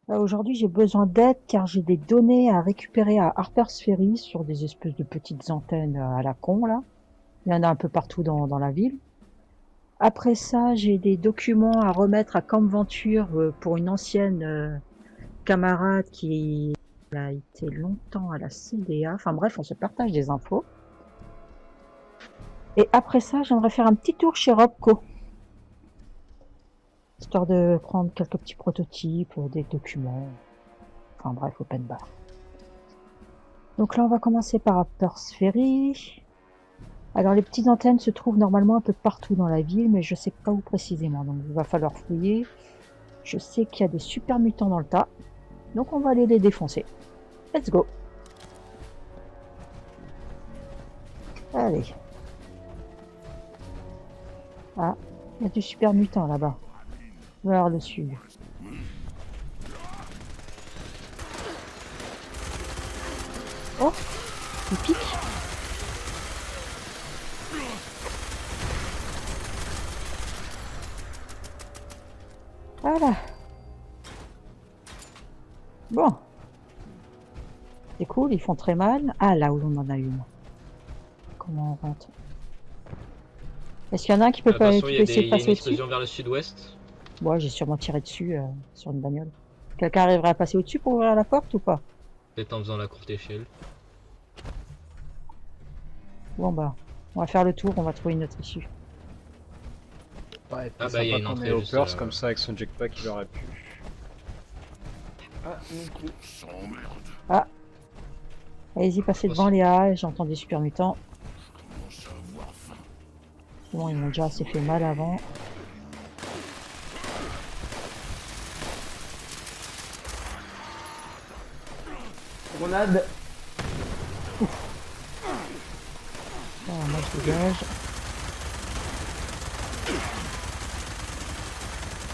Aujourd'hui, j'ai besoin d'aide car j'ai des données à récupérer à Harper's Ferry sur des espèces de petites antennes à la con, là. Il y en a un peu partout dans la ville. Après ça, j'ai des documents à remettre à Camp Venture pour une ancienne camarade qui a été longtemps à la CDA. Enfin bref, on se partage des infos. Et après ça, j'aimerais faire un petit tour chez Robco, histoire de prendre quelques petits prototypes, des documents. Enfin bref, open bar. Donc là, on va commencer par Harper's Ferry. Alors les petites antennes se trouvent normalement un peu partout dans la ville, mais je sais pas où précisément, donc il va falloir fouiller. Je sais qu'il y a des super mutants dans le tas, donc on va aller les défoncer. Let's go. Allez. Ah, il y a du super mutant là-bas. Vers le sud. Oh, il pique. Voilà. Bon. C'est cool, ils font très mal. Ah, là où on en a une. Comment on rentre? Est-ce qu'il y en a un qui peut pas, Attention, qui peut essayer de il y a une passer au-dessus? explosion vers le sud-ouest. Bon, j'ai sûrement tiré dessus sur une bagnole. Quelqu'un arriverait à passer au-dessus pour ouvrir la porte ou pas? Peut-être en faisant la courte échelle. Bon bah, on va faire le tour, on va trouver une autre issue. Ouais, Ah c'est bah, il y a sympa une qu'on entrée ait juste Hoppers là. comme ça avec son jetpack, il aurait pu. Ah, non plus. Ah, allez-y, passez devant Aussi. Léa, j'entends des super mutants. Bon, ils m'ont déjà assez fait mal avant. Grenade. Ah, moi je dégage.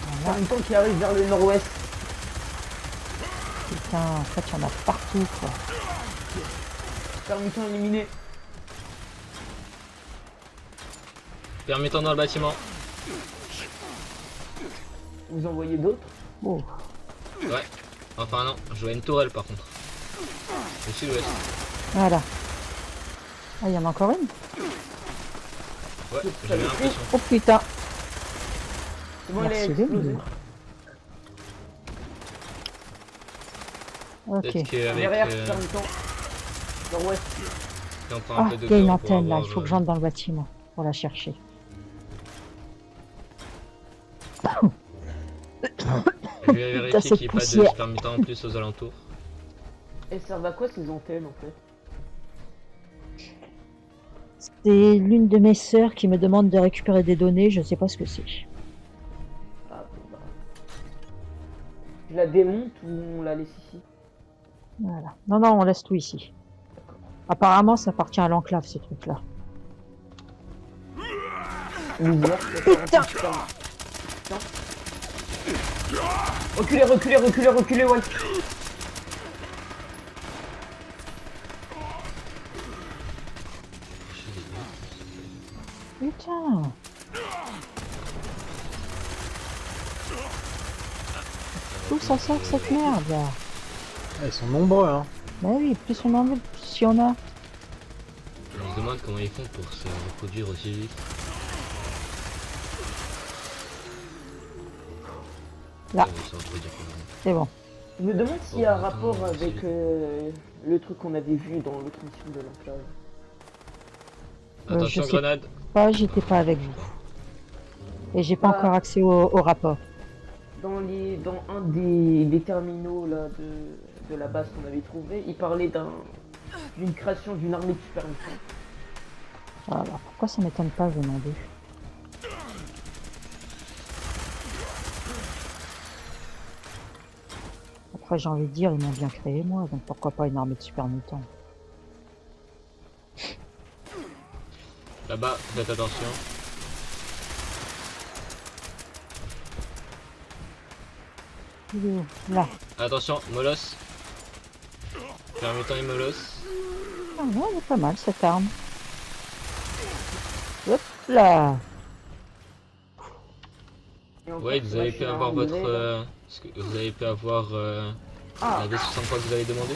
En Voilà, même temps qui arrive vers le nord-ouest. putain, en fait il y en a partout quoi. Permutant éliminé. Permettant dans le bâtiment. Vous en voyez d'autres? Oh, Ouais. Enfin non, je vois une tourelle par contre. Le sud-ouest. voilà. Ah, il y en a encore une? Ouais, j'avais l'impression. Oh putain, C'est bon, elle est merci les explosée. livres. Ok. Peut-être qu'avec. Derrière, permutant. Nord-ouest. Si on prend un Ah, peu de il y a une temps pour antenne là, il avoir, faut que j'entre dans le bâtiment pour la chercher. Je vais vérifier cette qu'il n'y ait pas de poussière. super mutant en plus aux alentours. Elles servent à quoi ces antennes en fait? C'est l'une de mes sœurs qui me demande de récupérer des données, je sais pas ce que c'est. Ah bon bah. Je la démonte ou on la laisse ici? Voilà. Non, non, on laisse tout ici. Apparemment, ça appartient à l'enclave, ces trucs-là. Putain! Reculez, reculez, reculez, reculez, ouais. Putain! D'où ça sort cette merde là? Ah, ils sont nombreux, hein. Bah oui, plus on en veut, plus il y en a. On se demande comment ils font pour se reproduire aussi vite. Là. Se reproduire comment. C'est bon. Je me demande s'il y a un Oh, rapport attends, avec c'est- le truc qu'on avait vu dans l'autre mission de l'enclave. Attention, je sais grenade. pas, j'étais pas avec vous. Et j'ai pas Ah. encore accès au rapport. Dans un des terminaux là, de la base qu'on avait trouvé, il parlait d'une création d'une armée de super mutants. Alors pourquoi ça m'étonne pas venant d'eux? Après j'ai envie de dire, ils m'ont bien créé moi, donc pourquoi pas une armée de super mutants? Là-bas, faites attention. Il est où? Là. Attention, Molos. Permettant et Molos. Ah non, elle est pas mal cette arme. Hop là. Et encore, Ouais, vous moi, avez je pu suis avoir un votre, gré, là. Est-ce que vous avez pu avoir Ah, la D63 que vous avez demandé?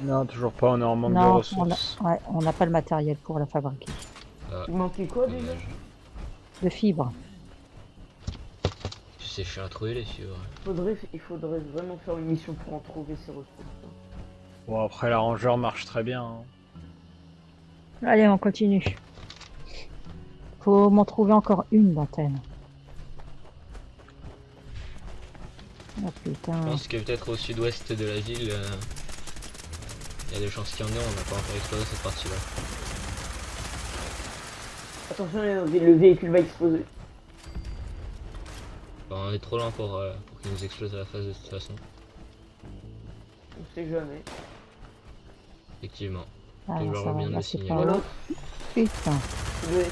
Non, toujours pas, on est en manque de Non, ressources. on n'a pas le matériel pour la fabriquer. Ah, il manquait quoi déjà? dommage. De fibres. C'est chiant à trouver les fibres. Il faudrait vraiment faire une mission pour en trouver ces ressources. Bon, après, l'arrangeur marche très bien. Hein. Allez, on continue. Faut m'en trouver encore une d'antenne. Ah Je putain. pense que peut-être au sud-ouest de la ville, il y a des chances qu'il y en ait, on n'a pas encore exploré cette partie-là. Attention, le véhicule va exploser. Enfin, on est trop loin pour qu'il nous explose à la face de toute façon. On sait jamais. Effectivement. Ah, Toujours ça va, bien de là, le c'est signaler. pas Voilà. haut. Putain. Ouais.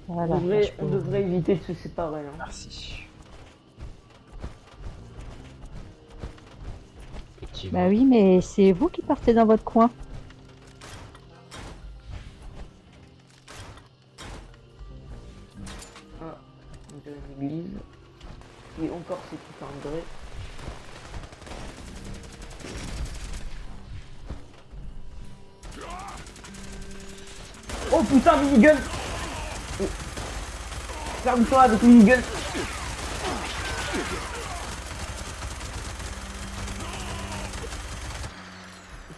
Voilà, On là, je peux- devrait éviter de se séparer. Hein. Merci. Effectivement. Bah oui, mais c'est vous qui partez dans votre coin. Ah, on dirait une église. Et encore, c'est tout un grès. Oh putain, minigun! Ferme-toi avec minigun!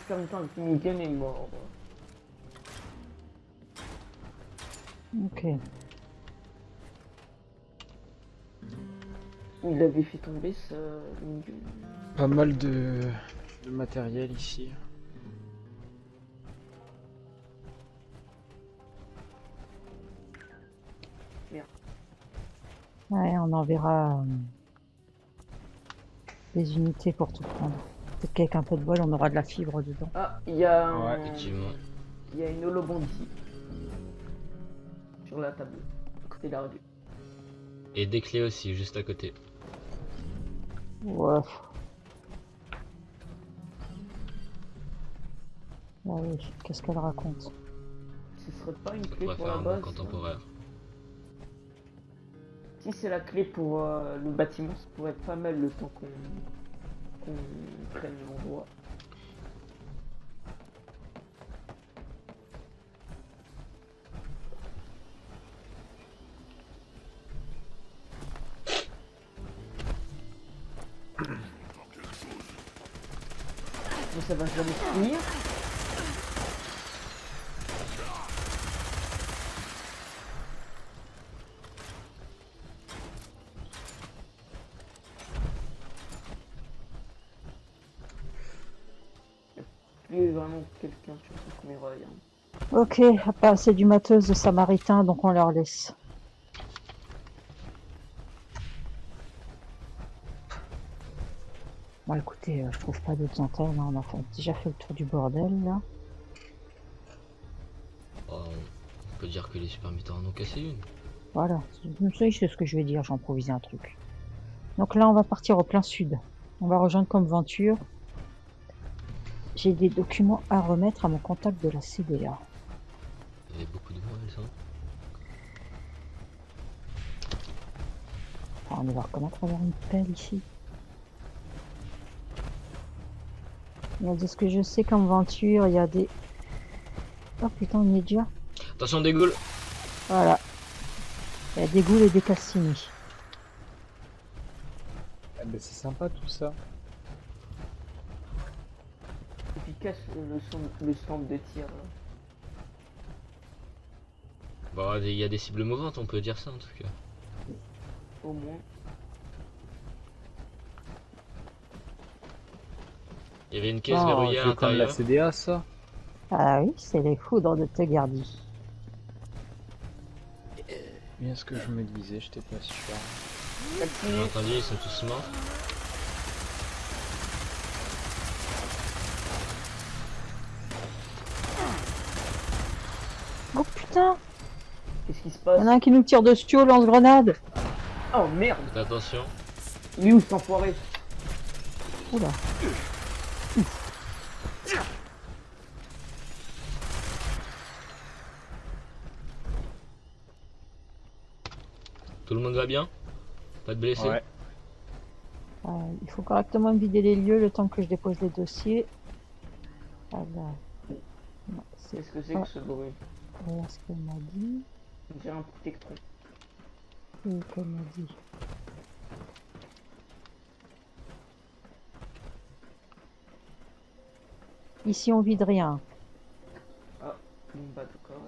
Ferme-toi avec minigun est mort. Ok. Il avait fait tomber ça, minigun. Pas mal de matériel ici. Ouais, on enverra des unités pour tout prendre. Peut-être qu'avec un peu de bol, on aura de la fibre dedans. Ah, il y a un... Ouais, effectivement. Il y a une holobombe ici. Sur la table. À côté de la radio. Et des clés aussi, juste à côté. Ouais. Ah oui, qu'est-ce qu'elle raconte? Ce serait pas une Ça clé pourrait pour faire la un base bon ça contemporaire. Si c'est la clé pour le bâtiment, ça pourrait être pas mal le temps qu'on prenne l'endroit. Mais ça va jamais se finir. Plus vraiment quelqu'un sur son premier rail. Hein. Ok, bah, c'est du matos de Samaritain, donc on leur laisse. Bon, écoutez, je trouve pas d'autres antennes, hein. On a déjà fait le tour du bordel, là. Oh, on peut dire que les super mutants en ont cassé une. Voilà, c'est ce que je vais dire, j'ai improvisé un truc. Donc là, on va partir au plein sud. On va rejoindre comme Venture. J'ai des documents à remettre à mon contact de la CDA. Il y avait beaucoup de voix, ça. Alors, on va reconnaître à travers une pelle ici. Il y a de ce que je sais comme Venture, il y a des... Oh putain, on y est déjà. Attention des ghouls. Voilà. Il y a des ghouls et des Cassini. Ah, bah, c'est sympa tout ça. Efficace le stand de tir. Là. Bon, il y a des cibles mouvantes, on peut dire ça en tout cas. Au moins. Il y avait une caisse Ah, verrouillée à c'est comme la l'intérieur. CDA ça. Ah oui, c'est les foudres de Tegardi. Bien ce que je me disais, j'étais pas sûr. Bien entendu, ils sont tous morts. Oh putain, Qu'est-ce qui se il passe? y en a un qui nous tire dessus au lance-grenade. Oh merde! Faites attention. Il est où cet enfoiré? Oula. Tout le monde va bien? Pas de blessés? Ouais. Il faut correctement vider les lieux le temps que je dépose les dossiers. Voilà. Non, c'est Qu'est-ce que c'est pas que ce bruit? ce qu'elle m'a dit. On dirait un protectron. C'est qu'elle m'a dit. Ici, on vide rien. Ah, bon bah d'accord.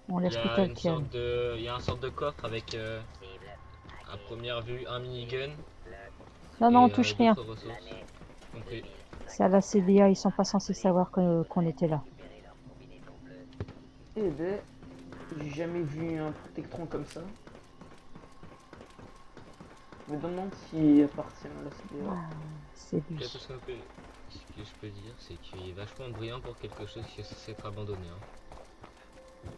On Il laisse y tout a tel une quel. sorte de, il y a un sorte de coffre avec à première vue un minigun. Non, non, on et, touche rien. d'autres ressources. Compris. C'est à la CDA, ils sont pas censés savoir qu'on était là. Eh ben, j'ai jamais vu un protectron comme ça. Je me demande s'il appartient à la CDA. C'est lui. Là, tout ce que je peux dire, c'est qu'il est vachement brillant pour quelque chose qui est censé être abandonné. Hein.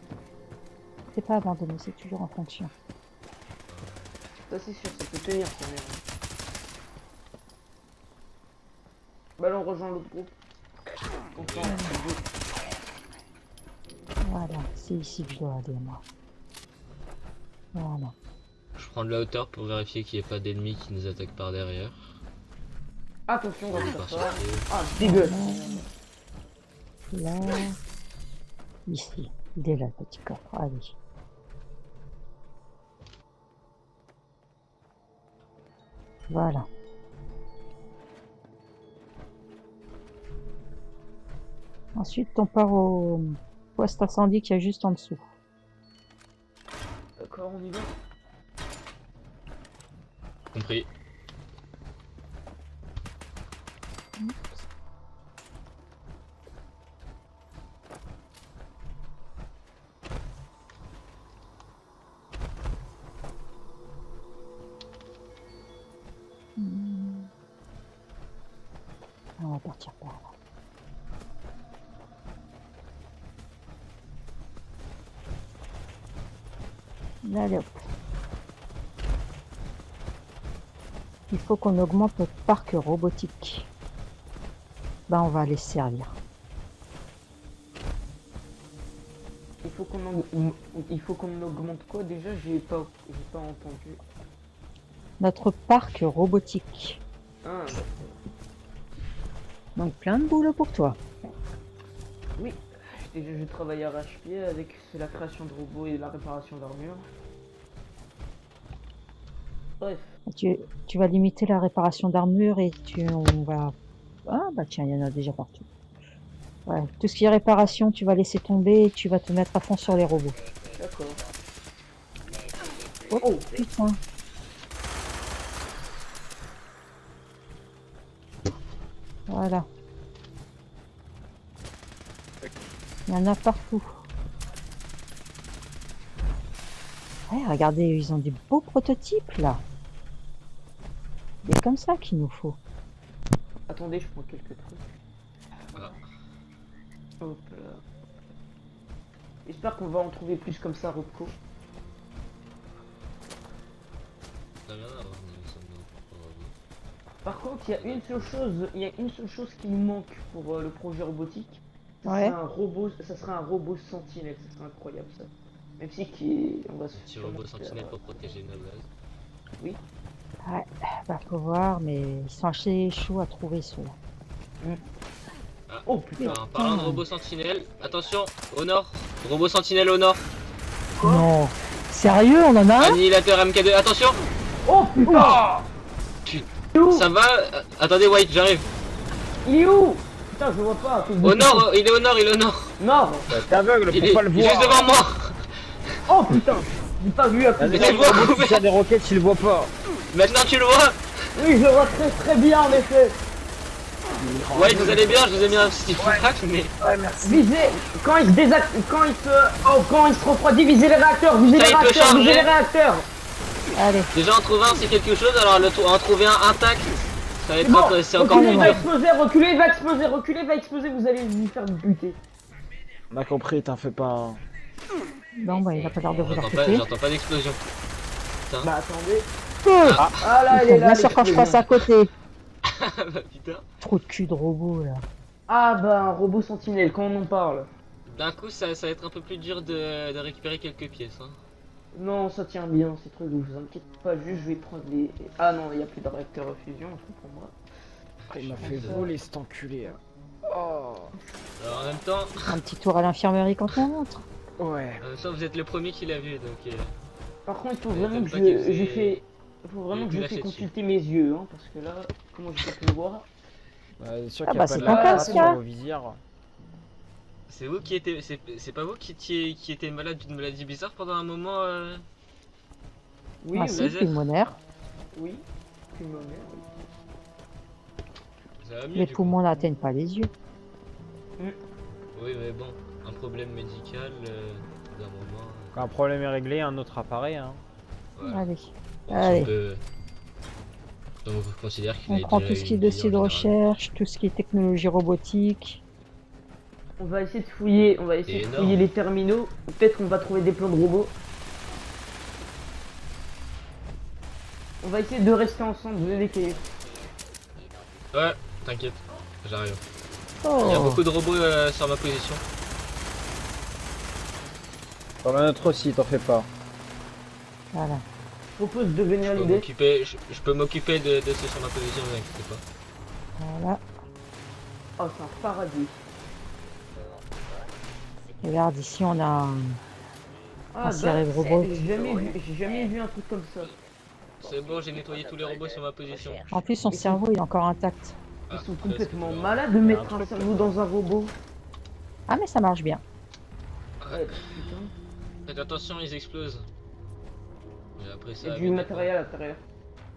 C'est pas abandonné, c'est toujours en fonction. Ça c'est sûr, ça peut tenir ça même. Bah là on rejoint l'autre groupe. Content, Voilà, c'est ici que je dois aller, moi. Voilà. Je prends de la hauteur pour vérifier qu'il n'y ait pas d'ennemis qui nous attaquent par derrière. attention, on va On faire part ça. sur pied. Ah, dégueu. Là. Ici. Il est là, le petit coffre. Allez. Voilà. Ensuite, on part au poste incendie qui est juste en dessous. D'accord, on y va. Compris. On va partir par là. Allez hop. Il faut qu'on augmente notre parc robotique. Ben, on va aller se servir. Il faut qu'on augmente quoi déjà? J'ai pas entendu. Notre parc robotique. Ah, Donc plein de boulot pour toi. oui. Déjà je travaille à arrache-pied avec la création de robots et la réparation d'armure. Bref. Tu vas limiter la réparation d'armure et on va... Ah bah tiens, il y en a déjà partout. Ouais, tout ce qui est réparation, tu vas laisser tomber et tu vas te mettre à fond sur les robots. D'accord. Oh putain. Voilà. Il y en a partout. Ouais, regardez, ils ont des beaux prototypes là. C'est comme ça qu'il nous faut. Attendez, je prends quelques trucs. Ah. Hop là. J'espère qu'on va en trouver plus comme ça, Robco. Ça vient d'avoir une somme de robots. Par contre, il y a une seule chose qui nous manque pour le projet robotique. Ouais. Ça serait un robot sentinelle, ça serait incroyable ça. Même si on va se Petit sûrement robot se faire- sentinelle pour protéger nos bases. Oui. Ouais, bah faut voir, mais ils sont assez chauds à trouver ceux-là. Ah. Oh putain. En parlant de robot sentinelle, attention, au nord. Robot sentinelle au nord. Non. Sérieux, on en a un? Annihilateur MK2, attention. Oh putain. Putain, ça va. Attendez, White, j'arrive. Il est où? Putain, je le vois pas. Au nord, il est au nord, il est au nord. Nord. T'es aveugle, Il faut est, pas le il est juste voir. devant moi. Oh putain. J'ai pas vu à coup de- Mais tu le vois, Si t'as des roquettes, tu le vois pas. Maintenant tu le vois. Oui, je le vois très très bien en effet. White, vous allez bien, je vous ai mis un petit feedback, mais Visez quand il se quand il se refroidit, visez les réacteurs, visez Ça, les il peut réacteurs, visez changer. les réacteurs. Allez, déjà en trouver un c'est quelque chose, alors en trouver un intact, ça va C'est être bon. c'est encore Reculez, plus il va dur. exploser, reculez, il va exploser, reculez, il va exploser, vous allez lui faire buter. On a compris, t'en fais pas un. bon bah il a pas l'air de vouloir péter. J'entends pas d'explosion. Bah attendez. Ah, Ah là, elle est là. bien sûr quand je passe à côté. Bah putain. Trop de cul de robot là. Ah bah un robot sentinelle, quand on en parle. D'un coup ça va être un peu plus dur de récupérer quelques pièces. Hein. Non, ça tient bien, ces trucs, vous inquiétez pas, juste je vais prendre les... Ah non, il n'y a plus de réacteur à fusion, autant pour moi. Ah, il m'a fait voler cet enculé. Oh. Alors en même temps, Un petit tour à l'infirmerie quand on rentre. Ouais. vous êtes le premier qui l'a vu, donc Par contre, il faut Mais vraiment t'aimes que pas qu'il faisait- j'ai fait... Faut vraiment il que pu je lâcher fais dessus. consulter mes yeux, hein, parce que là, comment j'ai pas pu le voir. C'est sûr Ah qu'il y bah, a pas c'est de ton la casque, sur hein. vos visières. c'est vous qui étiez, c'est pas vous qui était malade d'une maladie bizarre pendant un moment. Oui, Ah oui, si, laser. pulmonaire. oui. Pulmonaire, oui. Ça va mieux Les du poumons n'atteignent pas les yeux. coup. Oui, mais bon, un problème médical d'un moment. Quand un problème est réglé, un autre apparaît. Hein. Voilà. Allez, Bon, allez. Donc on considère qu'il On a prend déjà tout ce qui est une vie dossier de en général. recherche, tout ce qui est technologie robotique. On va essayer de fouiller, C'est énorme. fouiller les terminaux. Peut-être qu'on va trouver des plans de robots. On va essayer de rester ensemble, vous avez des cahiers. Ouais, t'inquiète, j'arrive. Oh, Il y a beaucoup de robots sur ma position. Dans la nôtre aussi, t'en fais pas. voilà. Je propose de venir l'idée. Je peux m'occuper de ceux sur ma position, ne vous inquiétez pas. Voilà. Oh, c'est un paradis. Regarde, ici on a un Ah, cérèbre robot. j'ai jamais vu un truc comme ça. C'est bon, j'ai nettoyé tous les robots sur ma position. En plus, son cerveau il est encore intact. Ils Ah, sont presque, complètement tu vois. malades de mettre un cerveau dans un robot. Ah, mais ça marche bien. Ouais, putain. Faites attention, ils explosent. J'ai appris Il ça. y a à du mes matériel à l'intérieur.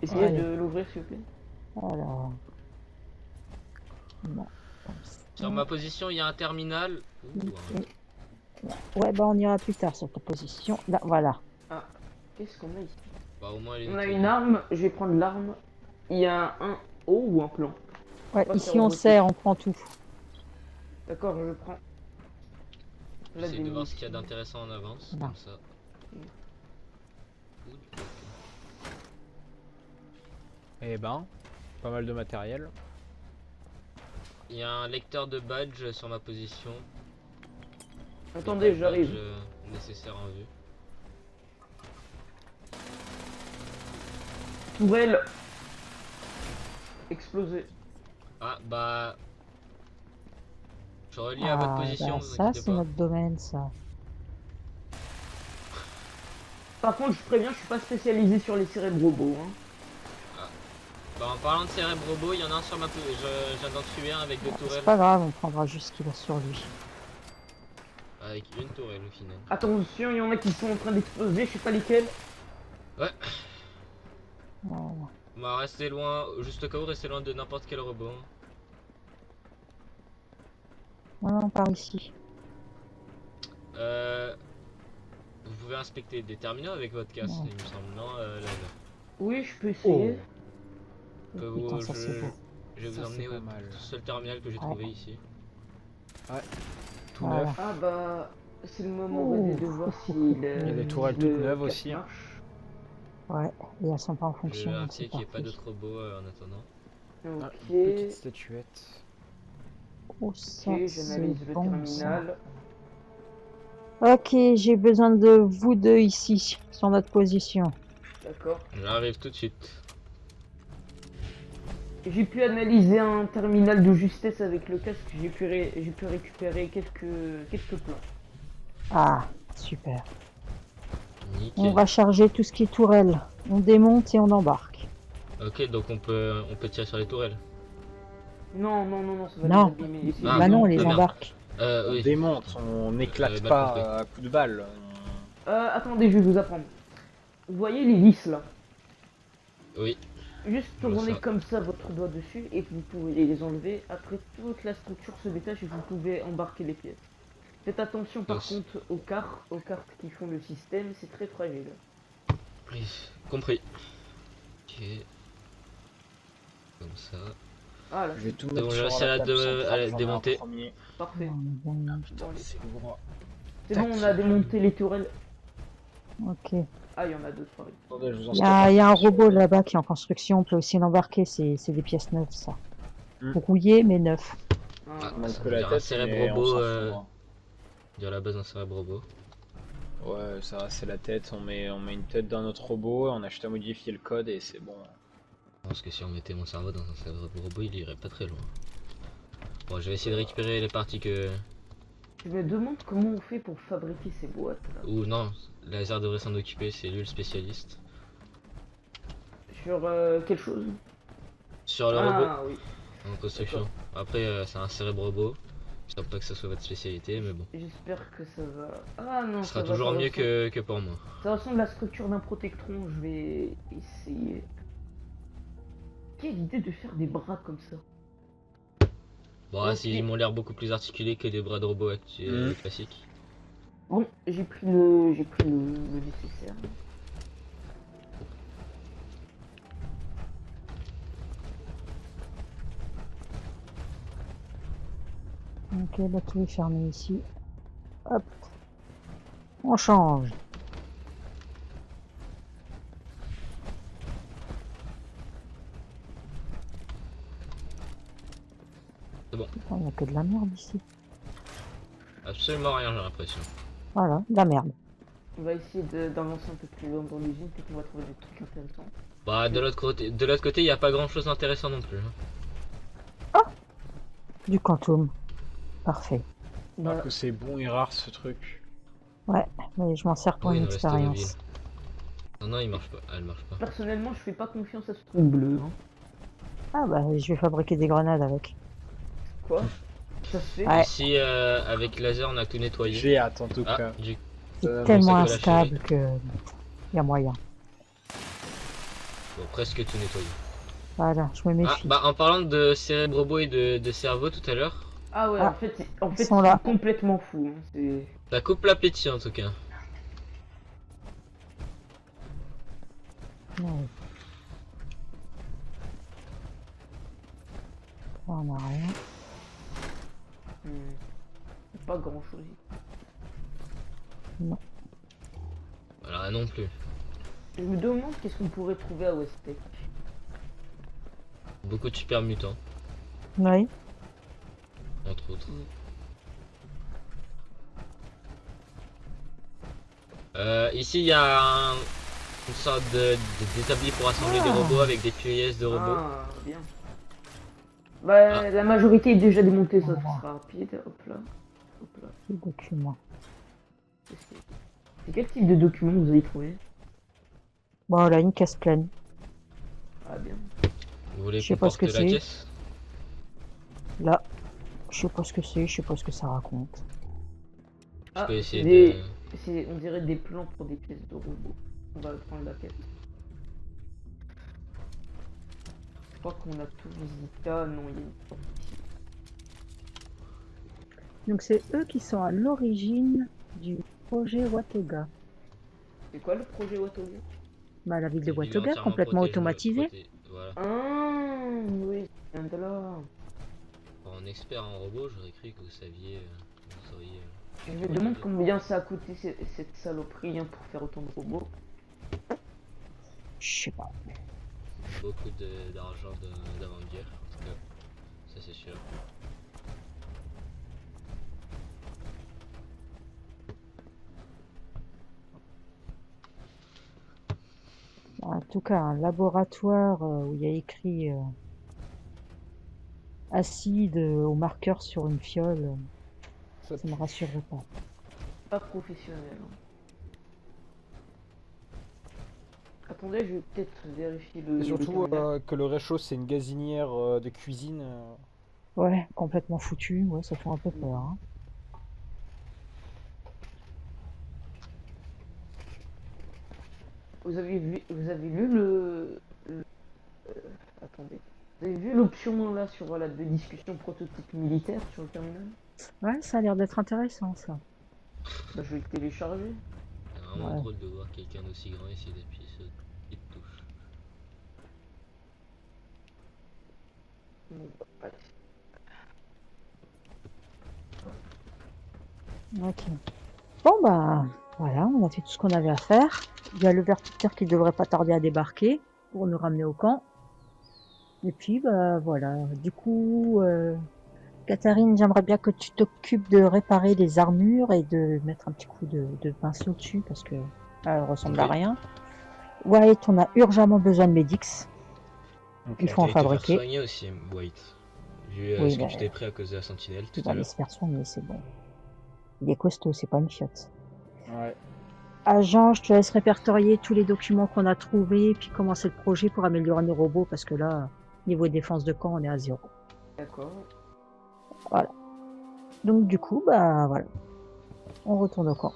Essayez Ouais. de l'ouvrir, s'il vous plaît. Alors. Bon, comme ça. Sur ma position, il y a un terminal. Ouh, Ouais, bah on ira plus tard sur ta position. Là, voilà. Qu'est-ce qu'on a ici? bah au moins, elle est On a nettoyée. une arme, je vais prendre l'arme. Il y a un haut ou un plan? Ouais, Ouais, ici c'est on robotique. sert, on prend tout. D'accord, je prends. Là, J'essaie des de voir ce qu'il y a munitions. d'intéressant en avance, Non. comme ça. Ouh, Eh ben, pas mal de matériel. il y a un lecteur de badge sur ma position. Attendez, Pas de j'arrive. badge, nécessaire en vue. Tourelle. Explosé. Ah bah. Je relie à votre Ah, position, bah, vous ça inquiétez c'est pas. notre domaine, ça. Par contre, je préviens, je suis pas spécialisé sur les cérébrobos. Hein. Bah en parlant de cérèbre robot, il y en a un sur ma position. Je viens d'en tuer un avec deux C'est tourelles. pas grave, on prendra juste ce qu'il a sur lui. Avec une tourelle au final. Attention, il y en a qui sont en train d'exploser, je sais pas lesquels. Voilà. Bah restez loin, juste au cas où, restez loin de n'importe quel robot. Voilà, on part ici. Vous pouvez inspecter des terminaux avec votre casque, Non. il me semble, non là. Oui, je peux essayer. Je peux Putain, vous- ça c'est beau. je vais vous Ça, emmener c'est pas au mal. seul terminal que j'ai Ouais. trouvé ici. Tout Voilà. neuf. Ah bah, c'est le moment Ouh. de voir si le... Il y a des tourelles toutes neuves aussi, hein. Ouais, et elles sont pas en Je vais fonction, donc vérifier c'est qu'il n'y ait pas parfait. d'autres robots en attendant. Ah, Ok, une petite statuette. Oh, ça ok, c'est j'analyse le bon, terminal. ça. Ok, j'ai besoin de vous deux ici, sur notre position. D'accord. J'arrive tout de suite. J'ai pu analyser un terminal de justesse avec le casque, j'ai pu récupérer quelques plans. Ah, super. Nickel. On va charger tout ce qui est tourelle. On démonte et on embarque. Ok, donc on peut tirer sur les tourelles. Non, ça va Non. les abîmer. Ah, bah non, on les merde. embarque. On Oui. démonte, on n'éclate mal pas compris. à coups de balle. Attendez, je vais vous apprendre. Vous voyez les vis là? Oui. Juste Je vois tournez ça. comme ça votre doigt dessus et vous pouvez les enlever. Après, toute la structure se détache et vous pouvez embarquer les pièces. Faites attention par Yes. contre aux cartes qui font le système, c'est très fragile. Oui, compris. Ok. Comme ça. Ah là, Je vais tout Donc, mettre je sur essaie la à table de- centrale, à la j'en ai un démonter. premier. parfait. Bon, Putain, Bon, c'est gros. C'est bon, on a démonté les tourelles. ok. Ah, il y en a deux, pareil. Attendez, je vous en Il y a un stocke robot là-bas qui est en construction, on peut aussi l'embarquer, c'est des pièces neuves ça. Hmm. Rouillé mais neuf. Ah, Mal Ça que veut la dire un tête, cérèbre mais on robot, s'en fout, hein. dire la base d'un cérèbre robot. Ouais, ça va, c'est la tête. On met une tête dans notre robot, on a juste à modifier le code et c'est bon. Je pense que si on mettait mon cerveau dans un cerveau robot, il irait pas très loin. Bon, je vais essayer de récupérer les parties que... Je me demande comment on fait pour fabriquer ces boîtes là. Ou non, Laser devrait s'en occuper, c'est lui le spécialiste. Sur quelle chose? Sur le robot, Ah oui. en construction. Après, c'est un cérèbre robot. Je pense pas que ça soit votre spécialité, mais bon. J'espère que ça va. Ah non, Ce sera ça va, toujours ça mieux ressemble- que pour moi. Ça ressemble à la structure d'un protectron. Je vais essayer. Quelle idée de faire des bras comme ça. Bon, Ok. ils m'ont l'air beaucoup plus articulés que des bras de robot classiques. Bon, j'ai pris le nécessaire. Ok, bah tout est fermé ici. Hop. On change. C'est bon. Putain, il n'y a que de la merde ici. Absolument rien, j'ai l'impression. Voilà, de la merde. On va essayer d'avancer un peu plus loin dans l'usine, peut-être qu'on va trouver des trucs intéressants. Bah, de l'autre côté, il n'y a pas grand chose d'intéressant non plus. Du quantum. Parfait. Alors Bah, que c'est bon et rare ce truc. Ouais, mais je m'en sers pour Oui, une il nous reste expérience. Non, non, il marche pas. Elle marche pas. personnellement, je fais pas confiance à ce truc bleu. Hein. Ah bah, je vais fabriquer des grenades avec. Quoi? Ça se fait? Ouais. Ici, avec laser, on a tout nettoyé. J'ai hâte en tout Ah, cas. du C'est Ça, tellement ça peut lâcher. instable que... y a moyen. bon, presque tout nettoyé. Voilà, je me Ah, méfie. bah, en parlant de cérèbre robot et de cerveau tout à l'heure, Ah ouais, Ah, en fait, sont là. c'est complètement fou. Hein. C'est... ça coupe l'appétit en tout cas. Ouais. Là, on a rien. Pas grand chose. Voilà, non plus. Je me demande qu'est-ce qu'on pourrait trouver à Westtech. Beaucoup de super mutants, Oui. entre autres. Ici, il y a une sorte d'établi pour assembler des Ah. robots avec des pièces de robots. Ah, bien. Bah, Ah. la majorité est déjà démontée, ça Ah. sera rapide. Hop là. Hop là. Petit document. C'est quel type de document vous avez trouvé? Bon, là, une caisse pleine. Ah, bien. Vous voulez Je sais qu'on pas ce porte que la c'est. caisse? Là, je sais pas ce que c'est, je sais pas ce que ça raconte. Je peux essayer des... de... On dirait des plans pour des pièces de robot. On va prendre la quête. Je crois qu'on a tout visité. Ah non, il y a une porte ici. Donc, c'est eux qui sont à l'origine du projet Watoga. C'est quoi le projet Watoga? Bah, la ville de Ville Watoga, entièrement complètement automatisée. Voilà. Ah oui, ça vient de là. Pour un expert en robot, j'aurais cru que vous saviez... vous sauriez, Je me demande combien ça a coûté cette saloperie hein, pour faire autant de robots. Je sais pas. beaucoup d'argent d'avant-guerre, en tout cas. Ça, c'est sûr. En tout cas, un laboratoire où il y a écrit acide au marqueur sur une fiole, ça me rassurerait pas. Pas professionnel. Hein. Attendez, je vais peut-être vérifier le. Et surtout le terminal. que le réchaud c'est une gazinière de cuisine. Ouais, complètement foutu, ouais, ça fait un peu peur. Hein. Vous avez vu attendez. Vous avez vu l'option là sur voilà de discussion prototype militaire sur le terminal? Ouais, ça a l'air d'être intéressant, ça. Bah, je vais le télécharger. C'est vraiment Ouais. drôle de voir quelqu'un d'aussi grand essayer d'appuyer sur une petite touche. Bon, bah, allez. Ok. Bon, bah, voilà, on a fait tout ce qu'on avait à faire. Il y a le vertiteur qui devrait pas tarder à débarquer pour nous ramener au camp. Et puis, bah, voilà. Du coup, Catherine, j'aimerais bien que tu t'occupes de réparer les armures et de mettre un petit coup de pinceau dessus parce que elles ressemblent à Oui. rien. White, on a urgemment besoin de Medix. Ok. Il faut en T'allais te faire fabriquer. soigner aussi, White. Vu Oui, ce que bah, tu t'es pris à cause de la sentinelle tout il à va aller l'heure. se faire soigner, c'est bon. Il est costaud, c'est pas une fiotte. Ouais. Agent, je te laisse répertorier tous les documents qu'on a trouvés, puis commencer le projet pour améliorer nos robots, parce que là, niveau défense de camp, on est à 0. D'accord. Voilà. Donc du coup, bah voilà. On retourne au camp.